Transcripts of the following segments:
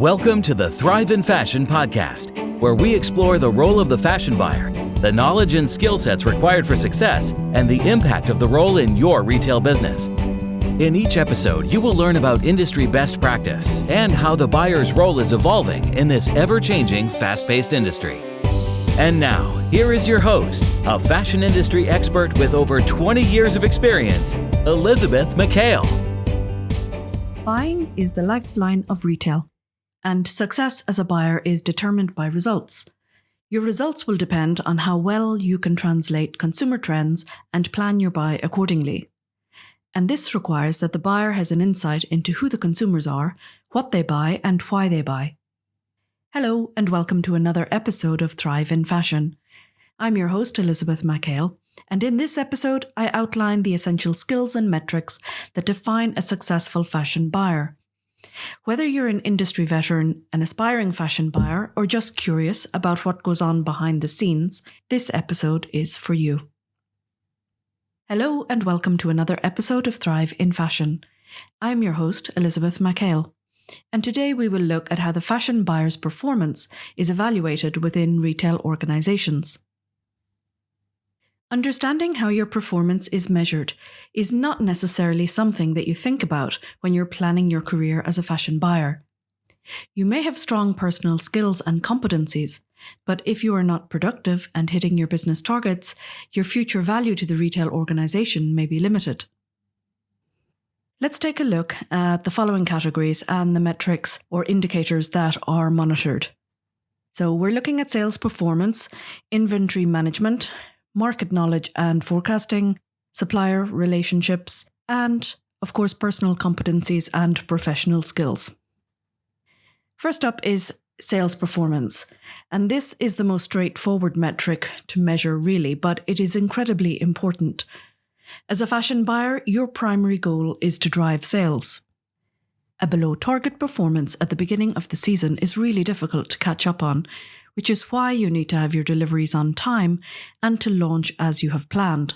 Welcome to the Thrive in Fashion podcast, where we explore the role of the fashion buyer, the knowledge and skill sets required for success, and the impact of the role in your retail business. In each episode, you will learn about industry best practice and how the buyer's role is evolving in this ever-changing, fast-paced industry. And now, here is your host, a fashion industry expert with over 20 years of experience, Elisabeth MacHale. Buying is the lifeline of retail, and success as a buyer is determined by results. Your results will depend on how well you can translate consumer trends and plan your buy accordingly. And this requires that the buyer has an insight into who the consumers are, what they buy, and why they buy. Hello, and welcome to another episode of Thrive in Fashion. I'm your host, Elisabeth MacHale, and in this episode, I outline the essential skills and metrics that define a successful fashion buyer. Whether you're an industry veteran, an aspiring fashion buyer, or just curious about what goes on behind the scenes, this episode is for you. Hello and welcome to another episode of Thrive in Fashion. I'm your host, Elisabeth MacHale, and today we will look at how the fashion buyer's performance is evaluated within retail organizations. Understanding how your performance is measured is not necessarily something that you think about when you're planning your career as a fashion buyer. You may have strong personal skills and competencies, but if you are not productive and hitting your business targets, your future value to the retail organization may be limited. Let's take a look at the following categories and the metrics or indicators that are monitored. So we're looking at sales performance, inventory management, market knowledge and forecasting, supplier relationships, and, of course, personal competencies and professional skills. First up is sales performance, and this is the most straightforward metric to measure really, but it is incredibly important. As a fashion buyer, your primary goal is to drive sales. A below target performance at the beginning of the season is really difficult to catch up on, which is why you need to have your deliveries on time and to launch as you have planned.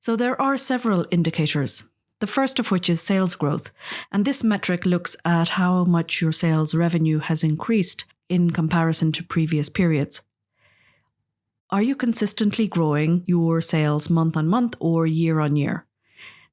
So there are several indicators, the first of which is sales growth, and this metric looks at how much your sales revenue has increased in comparison to previous periods. Are you consistently growing your sales month on month or year on year?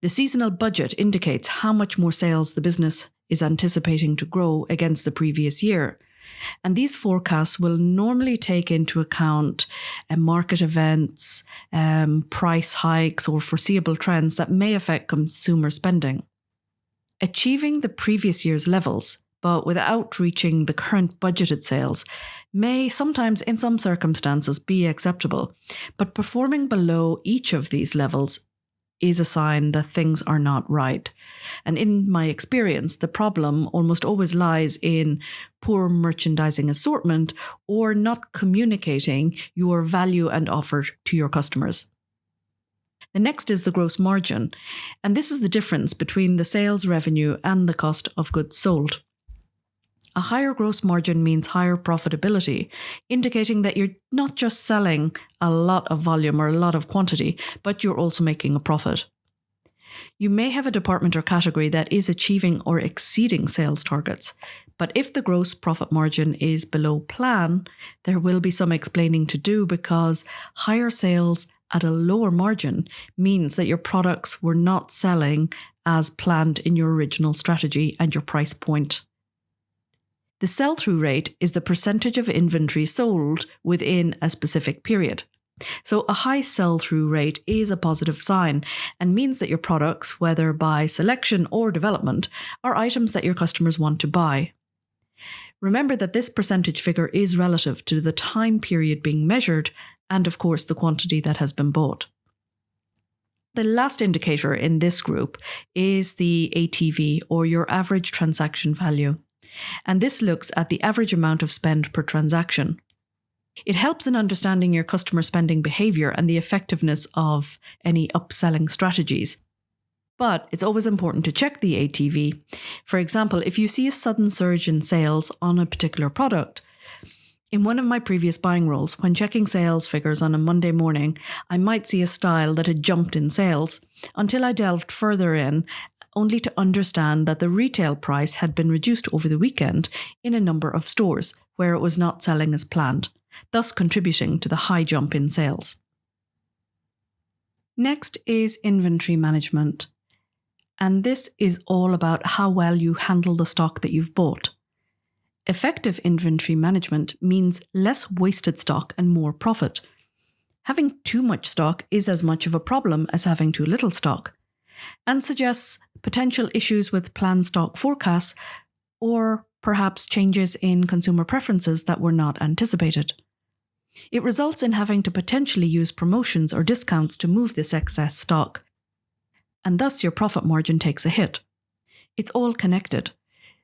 The seasonal budget indicates how much more sales the business is anticipating to grow against the previous year. And these forecasts will normally take into account market events, price hikes, or foreseeable trends that may affect consumer spending. Achieving the previous year's levels, but without reaching the current budgeted sales, may sometimes, in some circumstances, be acceptable. But performing below each of these levels is a sign that things are not right. And in my experience, the problem almost always lies in poor merchandising assortment or not communicating your value and offer to your customers. The next is the gross margin, and this is the difference between the sales revenue and the cost of goods sold. A higher gross margin means higher profitability, indicating that you're not just selling a lot of volume or a lot of quantity, but you're also making a profit. You may have a department or category that is achieving or exceeding sales targets, but if the gross profit margin is below plan, there will be some explaining to do because higher sales at a lower margin means that your products were not selling as planned in your original strategy and your price point. The sell-through rate is the percentage of inventory sold within a specific period. So a high sell-through rate is a positive sign and means that your products, whether by selection or development, are items that your customers want to buy. Remember that this percentage figure is relative to the time period being measured and, of course, the quantity that has been bought. The last indicator in this group is the ATV, or your average transaction value. And this looks at the average amount of spend per transaction. It helps in understanding your customer spending behavior and the effectiveness of any upselling strategies. But it's always important to check the ATV. For example, if you see a sudden surge in sales on a particular product, in one of my previous buying roles, when checking sales figures on a Monday morning, I might see a style that had jumped in sales until I delved further in, only to understand that the retail price had been reduced over the weekend in a number of stores where it was not selling as planned, thus contributing to the high jump in sales. Next is inventory management. And this is all about how well you handle the stock that you've bought. Effective inventory management means less wasted stock and more profit. Having too much stock is as much of a problem as having too little stock, and suggests potential issues with planned stock forecasts or perhaps changes in consumer preferences that were not anticipated. It results in having to potentially use promotions or discounts to move this excess stock, and thus your profit margin takes a hit. It's all connected.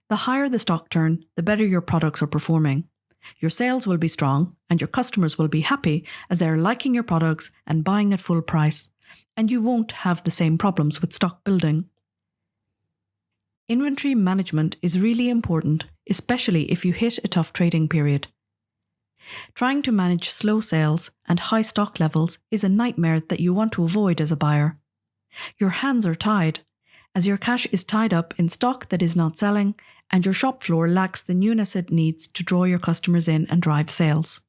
The higher the stock turn, the better your products are performing. Your sales will be strong and your customers will be happy as they're liking your products and buying at full price, and you won't have the same problems with stock building. Inventory management is really important, especially if you hit a tough trading period. Trying to manage slow sales and high stock levels is a nightmare that you want to avoid as a buyer. Your hands are tied, as your cash is tied up in stock that is not selling, and your shop floor lacks the newness it needs to draw your customers in and drive sales.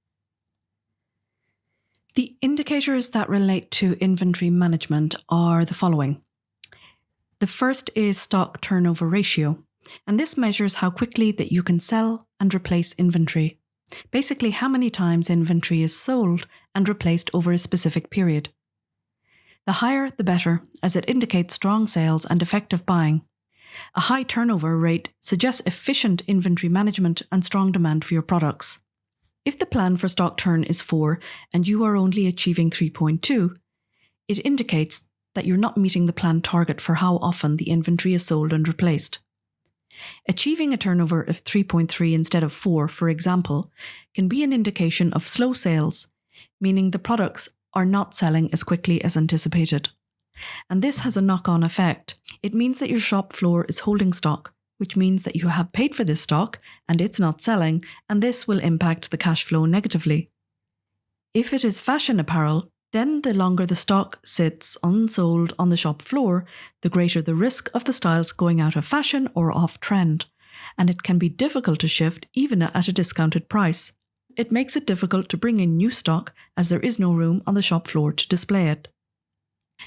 The indicators that relate to inventory management are the following. The first is stock turnover ratio, and this measures how quickly that you can sell and replace inventory. Basically, how many times inventory is sold and replaced over a specific period. The higher, the better, as it indicates strong sales and effective buying. A high turnover rate suggests efficient inventory management and strong demand for your products. If the plan for stock turn is 4 and you are only achieving 3.2, it indicates that you're not meeting the planned target for how often the inventory is sold and replaced. Achieving a turnover of 3.3 instead of 4, for example, can be an indication of slow sales, meaning the products are not selling as quickly as anticipated. And this has a knock-on effect. It means that your shop floor is holding stock, which means that you have paid for this stock and it's not selling, and this will impact the cash flow negatively. If it is fashion apparel, then the longer the stock sits unsold on the shop floor, the greater the risk of the styles going out of fashion or off trend, and it can be difficult to shift even at a discounted price. It makes it difficult to bring in new stock as there is no room on the shop floor to display it.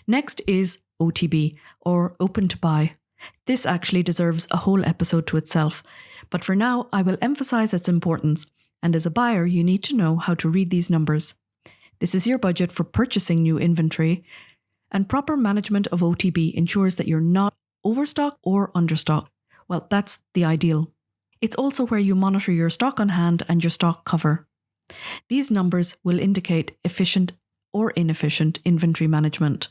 Next is OTB, or open to buy. This actually deserves a whole episode to itself, but for now I will emphasize its importance, and as a buyer you need to know how to read these numbers. This is your budget for purchasing new inventory, and proper management of OTB ensures that you're not overstocked or understocked. Well, that's the ideal. It's also where you monitor your stock on hand and your stock cover. These numbers will indicate efficient or inefficient inventory management.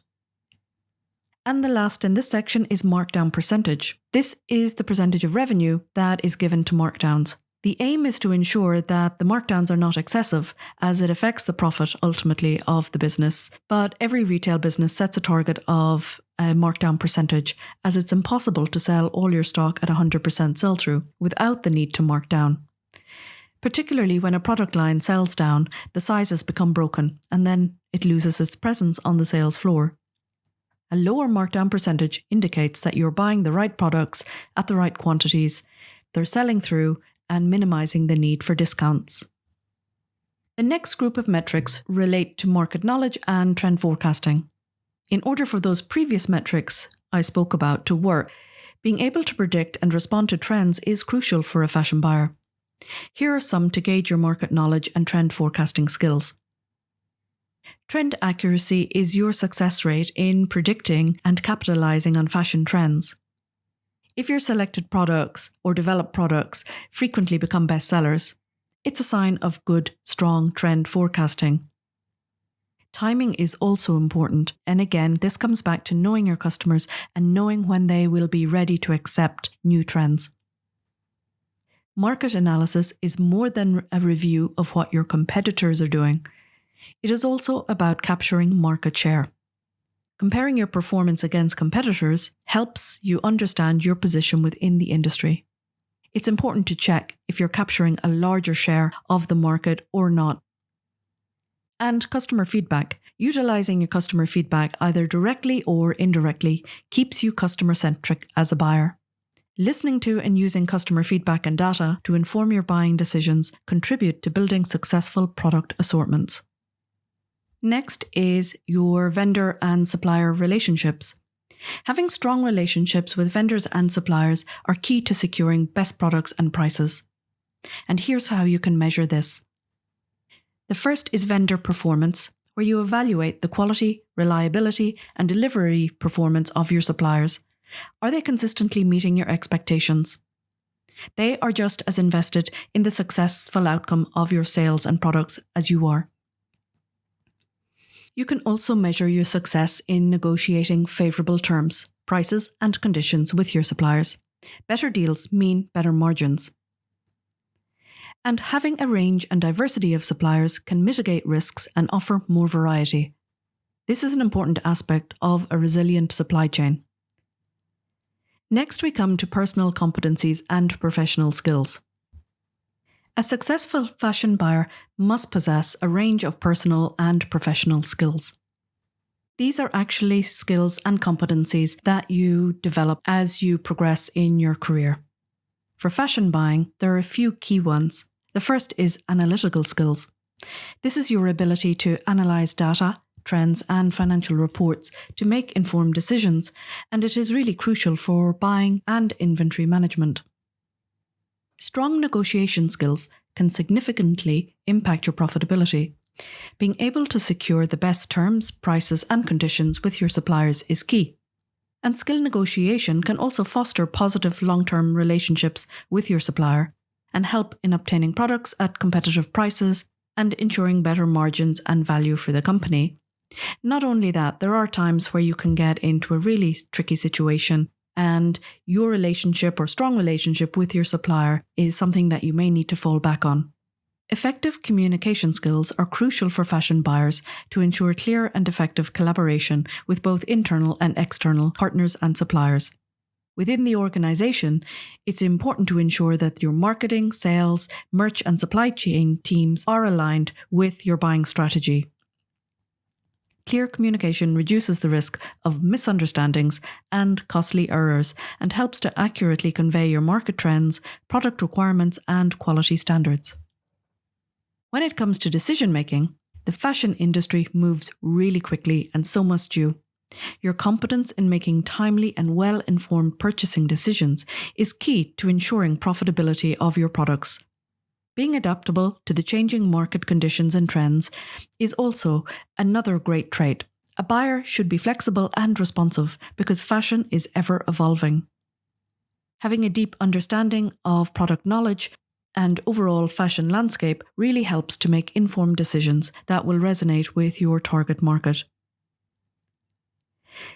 And the last in this section is markdown percentage. This is the percentage of revenue that is given to markdowns. The aim is to ensure that the markdowns are not excessive, as it affects the profit ultimately of the business. But every retail business sets a target of a markdown percentage, as it's impossible to sell all your stock at 100% sell-through without the need to mark down. Particularly when a product line sells down, the sizes become broken, and then it loses its presence on the sales floor. A lower markdown percentage indicates that you're buying the right products at the right quantities, they're selling through, and minimizing the need for discounts. The next group of metrics relate to market knowledge and trend forecasting. In order for those previous metrics I spoke about to work, being able to predict and respond to trends is crucial for a fashion buyer. Here are some to gauge your market knowledge and trend forecasting skills. Trend accuracy is your success rate in predicting and capitalizing on fashion trends. If your selected products or developed products frequently become bestsellers, it's a sign of good, strong trend forecasting. Timing is also important, and again, this comes back to knowing your customers and knowing when they will be ready to accept new trends. Market analysis is more than a review of what your competitors are doing. It is also about capturing market share. Comparing your performance against competitors helps you understand your position within the industry. It's important to check if you're capturing a larger share of the market or not. And customer feedback. Utilizing your customer feedback either directly or indirectly keeps you customer-centric as a buyer. Listening to and using customer feedback and data to inform your buying decisions contribute to building successful product assortments. Next is your vendor and supplier relationships. Having strong relationships with vendors and suppliers are key to securing best products and prices. And here's how you can measure this. The first is vendor performance, where you evaluate the quality, reliability, and delivery performance of your suppliers. Are they consistently meeting your expectations? They are just as invested in the successful outcome of your sales and products as you are. You can also measure your success in negotiating favourable terms, prices, and conditions with your suppliers. Better deals mean better margins. And having a range and diversity of suppliers can mitigate risks and offer more variety. This is an important aspect of a resilient supply chain. Next, we come to personal competencies and professional skills. A successful fashion buyer must possess a range of personal and professional skills. These are actually skills and competencies that you develop as you progress in your career. For fashion buying, there are a few key ones. The first is analytical skills. This is your ability to analyze data, trends, and financial reports to make informed decisions, and it is really crucial for buying and inventory management. Strong negotiation skills can significantly impact your profitability. Being able to secure the best terms, prices, and conditions with your suppliers is key. And skill negotiation can also foster positive long-term relationships with your supplier and help in obtaining products at competitive prices and ensuring better margins and value for the company. Not only that, there are times where you can get into a really tricky situation and your relationship or strong relationship with your supplier is something that you may need to fall back on. Effective communication skills are crucial for fashion buyers to ensure clear and effective collaboration with both internal and external partners and suppliers. Within the organization, it's important to ensure that your marketing, sales, merch, and supply chain teams are aligned with your buying strategy. Clear communication reduces the risk of misunderstandings and costly errors and helps to accurately convey your market trends, product requirements, and quality standards. When it comes to decision making, the fashion industry moves really quickly, and so must you. Your competence in making timely and well-informed purchasing decisions is key to ensuring profitability of your products. Being adaptable to the changing market conditions and trends is also another great trait. A buyer should be flexible and responsive because fashion is ever evolving. Having a deep understanding of product knowledge and overall fashion landscape really helps to make informed decisions that will resonate with your target market.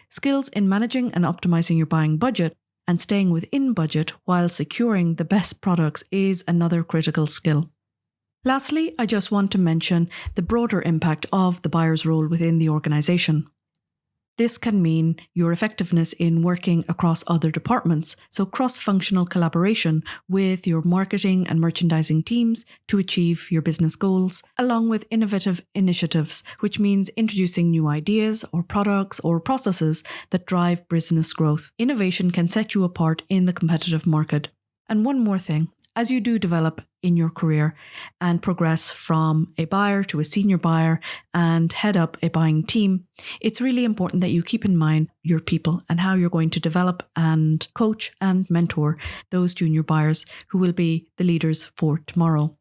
Skills in managing and optimizing your buying budget and staying within budget while securing the best products is another critical skill. Lastly, I just want to mention the broader impact of the buyer's role within the organization. This can mean your effectiveness in working across other departments, so cross-functional collaboration with your marketing and merchandising teams to achieve your business goals, along with innovative initiatives, which means introducing new ideas or products or processes that drive business growth. Innovation can set you apart in the competitive market. And one more thing, as you do develop in your career and progress from a buyer to a senior buyer and head up a buying team, it's really important that you keep in mind your people and how you're going to develop and coach and mentor those junior buyers who will be the leaders for tomorrow.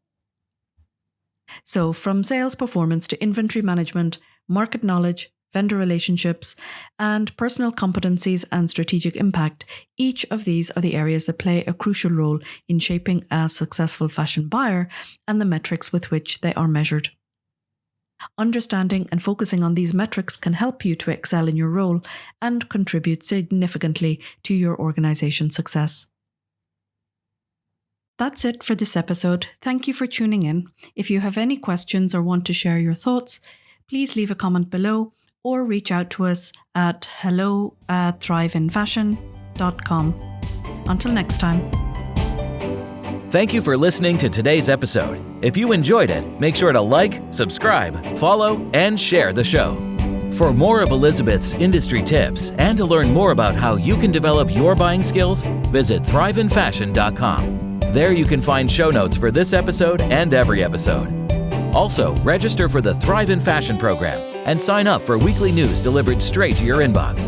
So from sales performance to inventory management, market knowledge, vendor relationships, and personal competencies and strategic impact, each of these are the areas that play a crucial role in shaping a successful fashion buyer and the metrics with which they are measured. Understanding and focusing on these metrics can help you to excel in your role and contribute significantly to your organization's success. That's it for this episode. Thank you for tuning in. If you have any questions or want to share your thoughts, please leave a comment below or reach out to us at hello@thriveinfashion.com. Until next time. Thank you for listening to today's episode. If you enjoyed it, make sure to like, subscribe, follow, and share the show. For more of Elisabeth's industry tips and to learn more about how you can develop your buying skills, visit thriveinfashion.com. There you can find show notes for this episode and every episode. Also, register for the Thrive in Fashion program and sign up for weekly news delivered straight to your inbox.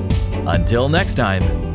Until next time.